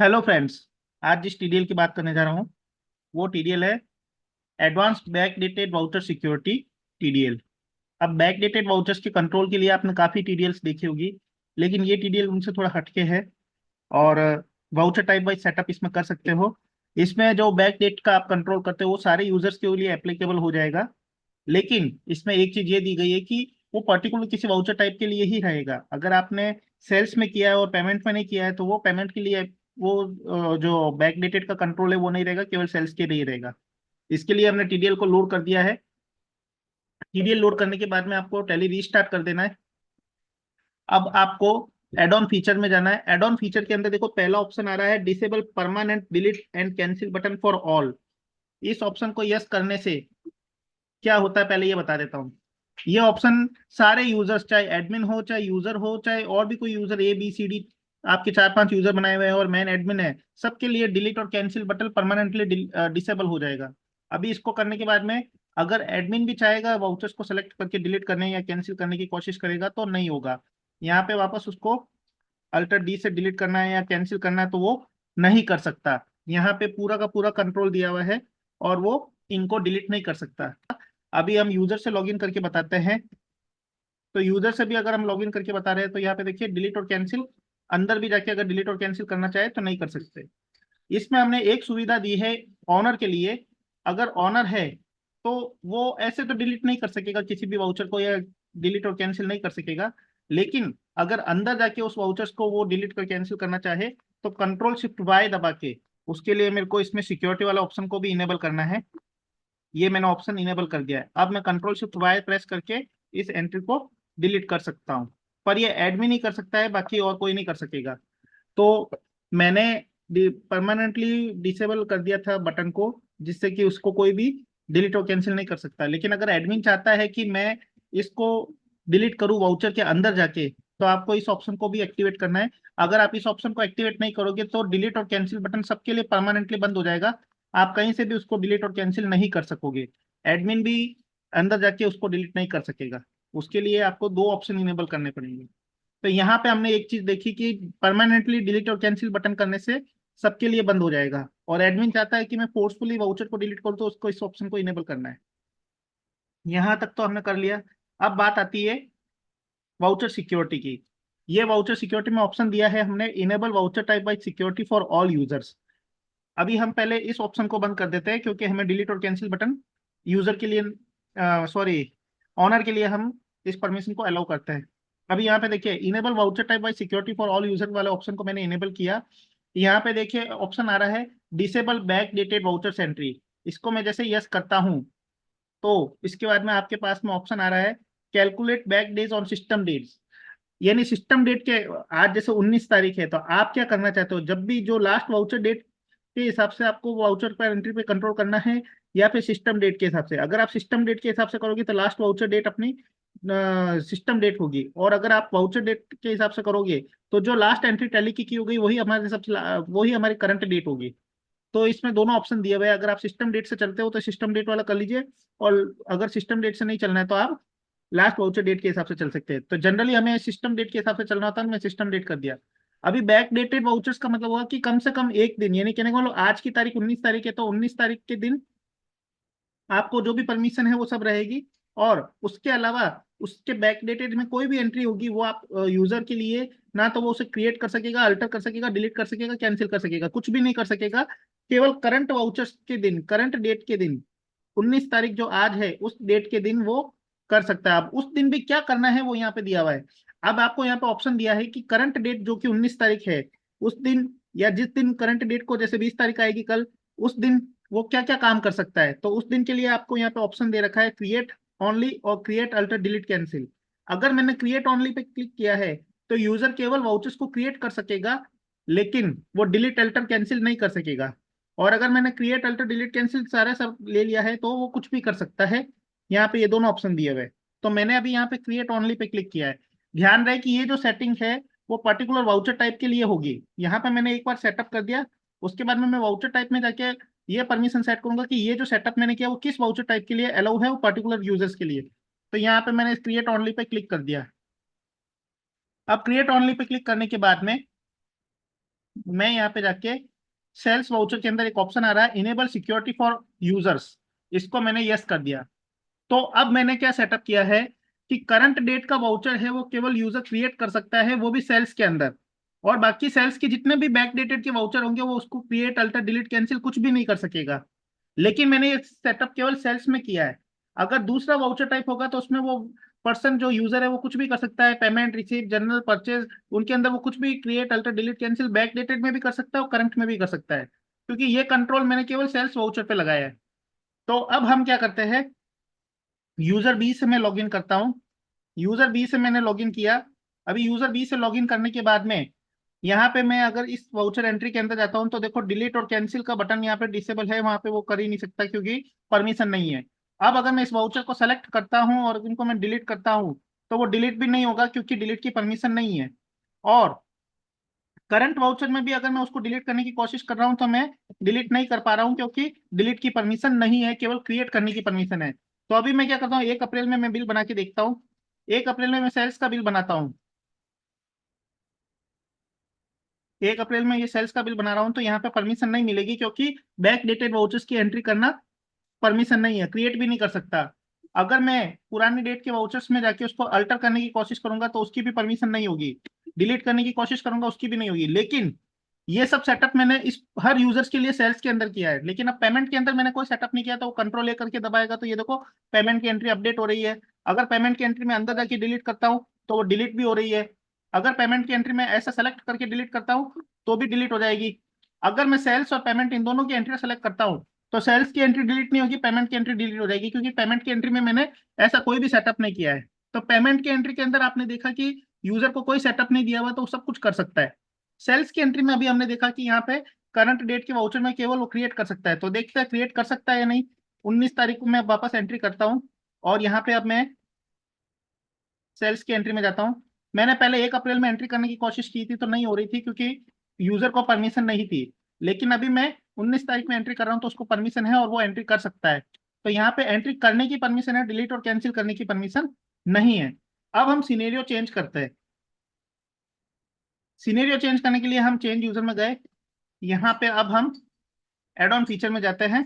Hello friends. आज जिस TDL की बात करने जा रहा हूँ वो टीडीएल है advanced back dated voucher security TDL. अब बैक डेटेड वाउचर्स के कंट्रोल के लिए आपने काफ़ी टीडीएल्स देखी होगी, लेकिन ये टीडीएल उनसे थोड़ा हटके है और वाउचर टाइप वाइज सेटअप इसमें कर सकते हो। इसमें जो बैक डेट का आप कंट्रोल करते हो वो सारे यूजर्स के लिए एप्लीकेबल हो जाएगा, लेकिन इसमें एक चीज ये दी गई है कि वो पर्टिकुलर किसी वाउचर टाइप के लिए ही रहेगा। अगर आपने सेल्स में किया है और पेमेंट में नहीं किया है तो वो पेमेंट के लिए वो जो बैकडेटेड का कंट्रोल है वो नहीं रहेगा, केवल सेल्स के लिए रहेगा। इसके लिए हमने टीडीएल को लोड कर दिया है। टीडीएल लोड करने के बाद में आपको टैली रीस्टार्ट कर देना है। अब आपको एड ऑन फीचर में जाना है। एड ऑन फीचर के अंदर देखो पहला ऑप्शन आ रहा है disable permanent delete and cancel button for all. इस ऑप्शन को यस करने से क्या होता है पहले ये बता देता हूँ। ये ऑप्शन सारे यूजर्स, चाहे एडमिन हो चाहे यूजर हो चाहे और भी कोई यूजर ABCD, आपके 4-5 यूजर बनाए हुए हैं और मैन एडमिन है, सबके लिए डिलीट और कैंसिल बटन परमानेंटली डिसेबल हो जाएगा। अभी इसको करने के बाद में अगर एडमिन भी चाहेगा वाउचर्स को सेलेक्ट करके डिलीट करने या कैंसिल करने की कोशिश करेगा तो नहीं होगा। यहाँ पे वापस उसको अल्टर डी से डिलीट करना है या कैंसिल करना है तो वो नहीं कर सकता। यहाँ पे पूरा का पूरा कंट्रोल दिया हुआ है और वो इनको डिलीट नहीं कर सकता। अभी हम यूजर से लॉगिन करके बताते हैं। तो यूजर से भी अगर हम लॉगिन करके बता रहे हैं तो यहाँ पे देखिए डिलीट और कैंसिल, अंदर भी जाके अगर डिलीट और कैंसिल करना चाहे तो नहीं कर सकते। इसमें हमने एक सुविधा दी है ऑनर के लिए। अगर ऑनर है तो वो ऐसे तो डिलीट नहीं कर सकेगा किसी भी वाउचर को या डिलीट और कैंसिल नहीं कर सकेगा, लेकिन अगर अंदर जाके उस वाउचर्स को वो डिलीट कर कैंसिल करना चाहे तो कंट्रोल शिफ्ट वाई दबा के उसके लिए मेरे को इसमें सिक्योरिटी वाला ऑप्शन को भी इनेबल करना है। ये मैंने ऑप्शन इनेबल कर दिया है। अब मैं कंट्रोल शिफ्ट वाई प्रेस करके इस एंट्री को डिलीट कर सकता हूँ, पर ये एडमिन ही कर सकता है, बाकी और कोई नहीं कर सकेगा। तो मैंने परमानेंटली डिसेबल कर दिया था बटन को, जिससे कि उसको कोई भी डिलीट और कैंसिल नहीं कर सकता। लेकिन अगर एडमिन चाहता है कि मैं इसको डिलीट करूँ वाउचर के अंदर जाके तो आपको इस ऑप्शन को भी एक्टिवेट करना है। अगर आप इस ऑप्शन को एक्टिवेट नहीं करोगे तो डिलीट और कैंसिल बटन सबके लिए परमानेंटली बंद हो जाएगा। आप कहीं से भी उसको डिलीट और कैंसिल नहीं कर सकोगे। एडमिन भी अंदर जाके उसको डिलीट नहीं कर सकेगा। उसके लिए आपको दो ऑप्शन इनेबल करने पड़ेंगे। तो यहाँ पे हमने एक चीज देखी कि परमानेंटली डिलीट और कैंसिल बटन करने से सबके लिए बंद हो जाएगा, और एडमिन चाहता है कि मैं फोर्सफुली वाउचर को डिलीट करूँ तो उसको इस ऑप्शन को इनेबल करना है। यहाँ तक तो हमने कर लिया। अब बात आती है वाउचर सिक्योरिटी की। ये वाउचर सिक्योरिटी में ऑप्शन दिया है हमने enable voucher type by security for all users. अभी हम पहले इस ऑप्शन को बंद कर देते हैं क्योंकि हमें डिलीट और कैंसिल बटन यूजर के लिए, सॉरी, ऑनर के लिए हम इस परमिशन को अलाउ करते हैं। अभी यहाँ पे देखिए enable voucher type bye security for all user वाले ऑप्शन को मैंने इनेबल किया। यहाँ पे देखिए ऑप्शन आ रहा है disable back dated voucher entry. इसको मैं जैसे यस करता हूँ तो इसके बाद में आपके पास में ऑप्शन आ रहा है calculate back days on system dates. यानी सिस्टम डेट के, आज जैसे 19 तारीख है तो आप क्या करना चाहते हो, जब भी जो लास्ट वाउचर डेट के हिसाब से आपको वाउचर पर एंट्री पे कंट्रोल करना है या फिर सिस्टम डेट के हिसाब से। अगर आप सिस्टम डेट के हिसाब से करोगे तो लास्ट वाउचर डेट अपनी सिस्टम डेट होगी, और अगर आप वाउचर डेट के हिसाब से करोगे तो जो लास्ट एंट्री टैली की हुई वही हमारे सबसे वही हमारी करंट डेट होगी। तो इसमें दोनों ऑप्शन दिए हुए हैं। अगर आप सिस्टम डेट से चलते हो तो सिस्टम डेट वाला कर लीजिए, और अगर सिस्टम डेट से नहीं चलना है तो आप लास्ट वाउचर डेट के हिसाब से चल सकते हैं। तो जनरली हमें सिस्टम डेट के हिसाब से चलना होता है, मैं सिस्टम डेट कर दिया। अभी बैक डेटेड वाउचर्स का मतलब होगा कि कम से कम एक दिन, यानी कहने को आज की तारीख 19 तारीख है तो 19 तारीख के दिन आपको जो भी परमिशन है वो सब रहेगी। और उसके अलावा उसके बैक डेटेड में कोई भी एंट्री होगी वो आप यूजर के लिए ना तो वो उसे क्रिएट कर सकेगा, अल्टर कर सकेगा, डिलीट कर सकेगा, कैंसिल कर सकेगा, कुछ भी नहीं कर सकेगा। केवल करंट वाउचर्स के दिन, करंट डेट के दिन, 19 तारीख जो आज है उस डेट के दिन वो कर सकता है। अब उस दिन भी क्या करना है वो यहाँ पे दिया हुआ है। अब आपको यहाँ पे ऑप्शन दिया है कि करंट डेट जो कि 19 तारीख है उस दिन, या जिस दिन करंट डेट को, जैसे 20 तारीख आएगी कल, उस दिन वो क्या क्या काम कर सकता है। तो उस दिन के लिए आपको यहाँ पे ऑप्शन दे रखा है क्रिएट ओनली और क्रिएट अल्टर डिलीट कैंसिल। अगर मैंने क्रिएट ओनली पे क्लिक किया है तो यूजर केवल वाउचर्स को क्रिएट कर सकेगा, लेकिन वो डिलीट अल्टर कैंसिल नहीं कर सकेगा। और अगर मैंने क्रिएट अल्टर डिलीट कैंसिल सारा सब ले लिया है तो वो कुछ भी कर सकता है। यहाँ पे ये दोनों ऑप्शन दिए हुए हैं। तो मैंने अभी यहाँ पे क्रिएट ओनली पे क्लिक किया है। ध्यान रहे कि ये जो सेटिंग है वो पर्टिकुलर वाउचर टाइप के लिए होगी। यहाँ पे मैंने एक बार सेटअप कर दिया, उसके बाद में मैं वाउचर टाइप में जाके ये परमिशन सेट करूंगा कि ये जो सेटअप मैंने किया वो किस वाउचर टाइप के लिए अलाउ है, वो पर्टिकुलर यूजर्स के लिए। तो यहाँ पे मैंने क्रिएट ओनली पे क्लिक कर दिया। अब क्रिएट ओनली पे क्लिक करने के बाद में मैं यहाँ पे जाके सेल्स वाउचर के अंदर एक ऑप्शन आ रहा है इनेबल सिक्योरिटी फॉर यूजर्स, इसको मैंने यस कर दिया। तो अब मैंने क्या सेटअप किया है कि करंट डेट का वाउचर है वो केवल यूजर क्रिएट कर सकता है, वो भी सेल्स के अंदर, और बाकी सेल्स के जितने भी बैक डेटेड के वाउचर होंगे वो उसको क्रिएट, अल्टर, डिलीट, कैंसिल कुछ भी नहीं कर सकेगा। लेकिन मैंने ये सेटअप केवल सेल्स में किया है। अगर दूसरा वाउचर टाइप होगा तो उसमें वो पर्सन जो यूजर है वो कुछ भी कर सकता है, पेमेंट, रिसीव, जनरल, परचेज, उनके अंदर वो कुछ भी create, alter, delete, cancel back dated में भी कर सकता है और करंट में भी कर सकता है, क्योंकि ये कंट्रोल मैंने केवल सेल्स वाउचर पे लगाया है। तो अब हम क्या करते हैं, यूजर बी से मैं लॉगिन करता हूँ। यूजर बी से मैंने लॉगिन किया। अभी यूजर बी से लॉगिन करने के बाद में यहाँ पे मैं अगर इस वाउचर एंट्री के अंदर जाता हूँ तो देखो डिलीट और कैंसिल का बटन यहाँ पे डिसेबल है, वहां पे वो कर ही नहीं सकता क्योंकि परमिशन नहीं है। अब अगर मैं इस वाउचर को सेलेक्ट करता हूँ और इनको मैं डिलीट करता हूँ तो वो डिलीट भी नहीं होगा क्योंकि डिलीट की परमिशन नहीं है। और करंट वाउचर में भी अगर मैं उसको डिलीट करने की कोशिश कर रहा हूँ तो मैं डिलीट नहीं कर पा रहा हूँ क्योंकि डिलीट की परमिशन नहीं है, केवल क्रिएट करने की परमिशन है। तो अभी मैं क्या करता हूँ, 1 अप्रैल में मैं बिल बना के देखता हूँ। 1 अप्रैल में मैं सेल्स का बिल बनाता हूँ। 1 अप्रैल में ये सेल्स का बिल बना रहा हूँ तो यहाँ पे परमिशन नहीं मिलेगी क्योंकि बैक डेटेड वाउचर्स की एंट्री करना परमिशन नहीं है, क्रिएट भी नहीं कर सकता। अगर मैं पुरानी डेट के वाउचर्स में जाके उसको अल्टर करने की कोशिश करूंगा तो उसकी भी परमिशन नहीं होगी, डिलीट करने की कोशिश करूंगा उसकी भी नहीं होगी। लेकिन ये सब सेटअप मैंने इस हर यूजर्स के लिए सेल्स के अंदर किया है, लेकिन अब पेमेंट के अंदर मैंने कोई सेटअप नहीं किया। तो वो कंट्रोल ए करके दबाएगा तो ये देखो पेमेंट की एंट्री अपडेट हो रही है। अगर पेमेंट की एंट्री में अंदर जाके डिलीट करता हूँ तो वो डिलीट भी हो रही है। अगर पेमेंट की एंट्री में ऐसा सेलेक्ट करके डिलीट करता हूँ तो भी डिलीट हो जाएगी। अगर मैं सेल्स और पेमेंट इन दोनों की एंट्री सेलेक्ट करता हूँ तो सेल्स की एंट्री डिलीट नहीं होगी, पेमेंट की एंट्री डिलीट हो जाएगी, क्योंकि पेमेंट की एंट्री में मैंने ऐसा कोई भी सेटअप नहीं किया है। तो पेमेंट की एंट्री के अंदर आपने देखा कि यूजर को कोई सेटअप नहीं दिया हुआ तो वो सब कुछ कर सकता है। सेल्स की एंट्री में अभी हमने देखा कि यहाँ पे करंट डेट के वाउचर में केवल वो क्रिएट कर सकता है, तो देखते हैं क्रिएट कर सकता है या नहीं। 19 तारीख को मैं वापस एंट्री करता हूँ और यहाँ पे अब मैं सेल्स की एंट्री में जाता हूँ। मैंने पहले 1 अप्रैल में एंट्री करने की कोशिश की थी तो नहीं हो रही थी क्योंकि यूजर को परमिशन नहीं थी। लेकिन अभी मैं 19 तारीख में एंट्री कर रहा हूँ तो उसको परमिशन है और वो एंट्री कर सकता है। तो यहाँ पे एंट्री करने की परमिशन है, डिलीट और कैंसिल करने की परमिशन नहीं है। अब हम सिनेरियो चेंज करते हैं। सिनेरियो चेंज करने के लिए हम चेंज यूजर में गए। यहाँ पे अब हम एड ऑन फीचर में जाते हैं।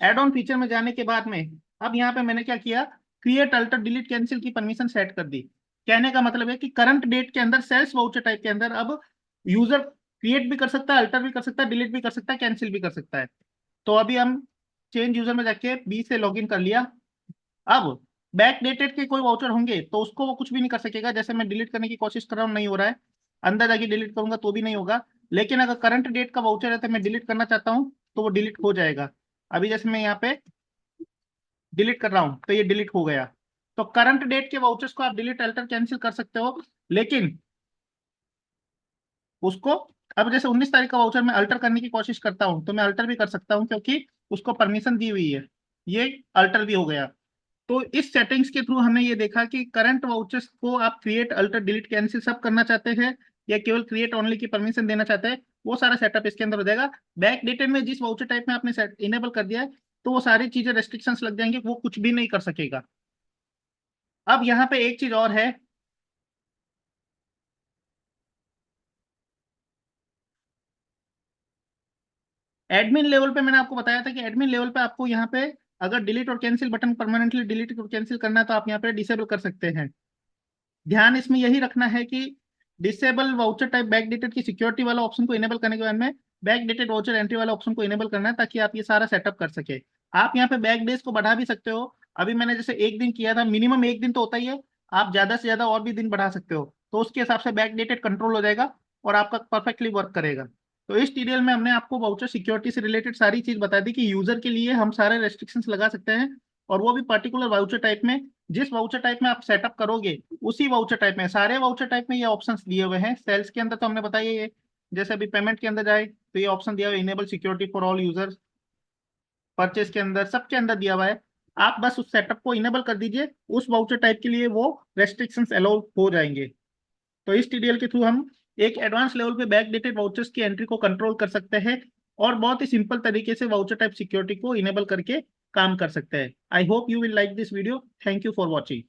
एड ऑन फीचर में जाने के बाद में अब यहाँ पे मैंने क्या किया, क्रिएट, अल्टर, डिलीट, कैंसिल की परमिशन सेट कर दी। कहने का मतलब है कि करंट डेट के अंदर सेल्स वाउचर टाइप के अंदर अब यूजर क्रिएट भी कर सकता है, अल्टर भी कर सकता है, डिलीट भी कर सकता है, कैंसिल भी कर सकता है। तो अभी हम चेंज यूजर में जाके बी से लॉगिन कर लिया। अब बैक डेटेड के कोई वाउचर होंगे तो उसको वो कुछ भी नहीं कर सकेगा। जैसे मैं डिलीट करने की कोशिश कर रहा हूँ नहीं हो रहा है, अंदर जाके डिलीट करूंगा तो भी नहीं होगा। लेकिन अगर करंट डेट का वाउचर है तो मैं डिलीट करना चाहता हूँ तो वो डिलीट हो जाएगा। अभी जैसे मैं यहाँ पे डिलीट कर रहा हूं तो ये डिलीट हो गया। तो करंट डेट के वाउचर्स को आप डिलीट, अल्टर, कैंसिल कर सकते हो। लेकिन उसको अब जैसे 19 तारीख का वाउचर मैं अल्टर करने की कोशिश करता हूं तो मैं अल्टर भी कर सकता हूं क्योंकि उसको परमिशन दी हुई है, ये अल्टर भी हो गया। तो इस सेटिंग्स के थ्रू हमने ये देखा कि करंट वाउचर्स को आप क्रिएट, अल्टर, डिलीट, कैंसिल सब करना चाहते हैं या केवल क्रिएट ओनली की परमिशन देना चाहते हैं, वो सारा सेटअप इसके अंदर हो जाएगा। बैक डेटेड में जिस वाउचर टाइप में आपने इनेबल कर दिया है तो वो सारी चीजें रेस्ट्रिक्शंस लग जाएंगे, वो कुछ भी नहीं कर सकेगा। अब यहाँ पे एक चीज और है। एडमिन लेवल पे मैंने आपको बताया था कि एडमिन लेवल पे आपको यहाँ पे अगर डिलीट और कैंसिल बटन परमानेंटली डिलीट और कैंसिल करना है तो आप यहाँ पे डिसेबल कर सकते हैं। ध्यान इसमें यही रखना है कि disable voucher type back dated की सिक्योरिटी वाला ऑप्शन को इनेबल करने के बाद में बैक डेटेड वाउचर एंट्री वाला ऑप्शन को इनेबल करना है ताकि आप ये सारा सेटअप कर सके। आप यहाँ पे बैक डेज को बढ़ा भी सकते हो। अभी मैंने जैसे 1 दिन किया था, मिनिमम 1 दिन तो होता ही है, आप ज्यादा से ज्यादा और भी दिन बढ़ा सकते हो तो उसके हिसाब से बैक डेटेड कंट्रोल हो जाएगा और आपका परफेक्टली वर्क करेगा। तो इस ट्यूटोरियल में हमने आपको वाउचर सिक्योरिटी से रिलेटेड सारी चीज बता दी कि यूजर के लिए हम सारे रेस्ट्रिक्शंस लगा सकते हैं और वो भी पर्टिकुलर वाउचर टाइप में। जिस वाउचर टाइप में आप सेटअप करोगे उसी वाउचर टाइप में, सारे वाउचर टाइप में ये ऑप्शंस दिए हुए हैं। सेल्स के अंदर तो हमने बताया ये, जैसे अभी पेमेंट के अंदर जाए तो ये ऑप्शन दिया हुआ है enable security for all users, purchase के अंदर सबके अंदर दिया हुआ है। आप बस उस सेटअप को इनेबल कर दीजिए, उस वाउचर टाइप के लिए वो रेस्ट्रिक्शंस अलाउ हो जाएंगे। तो इस ट्यूटोरियल के थ्रू हम एक एडवांस लेवल पे बैक डेटेड वाउचर्स की एंट्री को कंट्रोल कर सकते हैं और बहुत ही सिंपल तरीके से वाउचर टाइप सिक्योरिटी को इनेबल करके काम कर सकते हैं। I hope you will like this video. Thank you for watching.